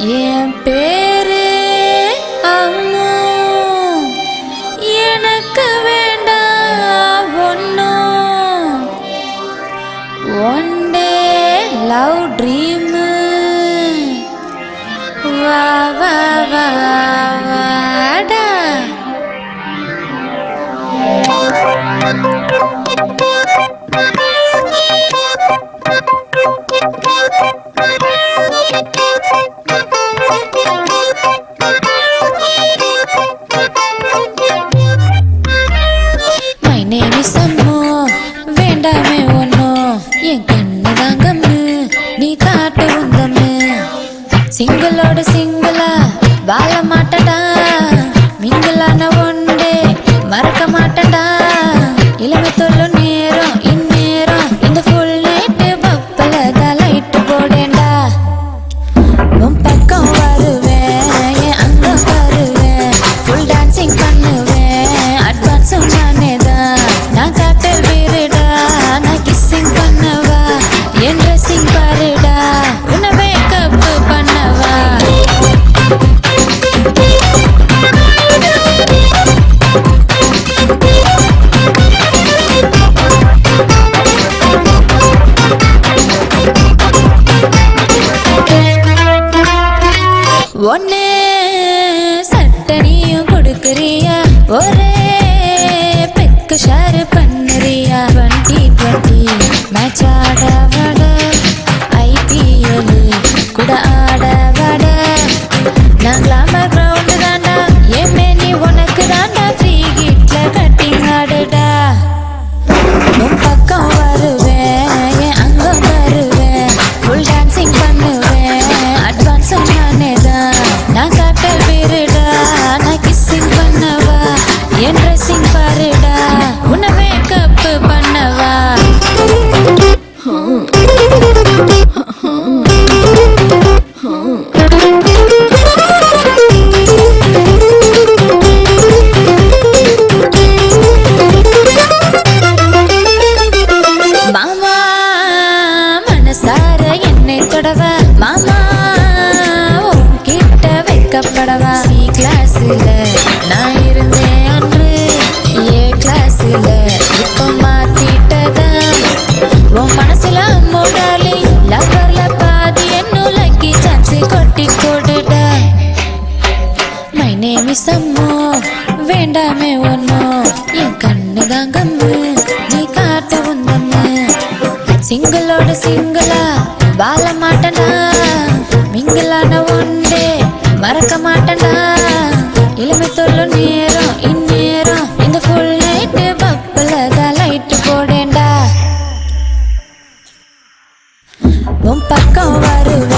என் பேரு அம்மு, எனக்கு வேண்டாம் ஒன்னும். ஒன் டே லவ் ட்ரீம், வா வா வா வாடா. My name is Ammu, வேண்டாமே ஒன்னும். என் கண்ணு தாங்கம்மு, நீ காட்டு உந்தம்மு. சிங்கிளோட சிங்கிளா வாழ மாட்டடா, மிங்கிளான ஒன்றே மறக்க மாட்டடா. இளமை தொல்லும் நேரம் இந்நேரம் இந்த ஃபுல் நைட்டு பப்பல தான் லைட்டு போடேண்டா. உன் பக்கம் வருவேன், என் அங்கம் வருவேன், ஃபுல் டான்சிங் பண்ணுவேன், அட்வான்ஸும் நானே தான். நான் காட்ட வீருடா, நான் கிஸ்ஸிங் பண்ணவா, என் ட்ரெஸ்ஸிங் பாருடா, உன்னை மேக்கப் பண்ணவா. ஒன்னே சட்டனியும் கொடுக்குறியா, ஒரே பெக்கு ஷேர் பண்ணுறியா. 2020 மேட்ச் ஆட வட, IPL கூட ஆட வட. நான் கிளாமர் கிரவுண்டு தாண்டா, ஏமே நீ உனக்கு தாண்டா, ஃப்ரீ கிட்ல கட்டிங் ஆடுடா. உன் பக்கம் வருவேன், என் அங்கம் வருவேன், ஃபுல் டான்சிங் பண்ணுவேன், அட்வான்ஸும் நானே தான். நான் காட்ட வீருடா, நான் கிஸ்ஸிங் பண்ணவா, என் ட்ரெஸ்ஸிங் பாருடா, உன்னை மேக்கப் பண்ணவா. மாமா மனசார என்னை தொடவா, மாமா உன்கிட்ட வைக்கப்படவா. சி கிளாஸ்ல நான் இருந்தேன் அன்று, ஏ கிளாஸ்ல இப்போ மாத்திட்டதா. உன் மனசுல மூடாலி லவர்ல பாதி என்னும் லக்கி சான்ஸ் கொட்டி கொடுடா. மை நேம் இஸ் அம்மு, வேண்டாமே ஒன்னும். என் கண்ணு தாங்கம்மு, நீ காட்டு உந்தம்மு. சிங்கிளோட சிங்கிளா வாழ மாட்டேனா, மிங்கிளான ஒன்றே மறக்க மாட்டேனா. இளமை தொல்லும் நேரம் இந்நேரம் இந்த ஃபுல் நைட்டு பப்பல தான் லைட்டு போடேண்டா. உன் பக்கம் வருவேன்,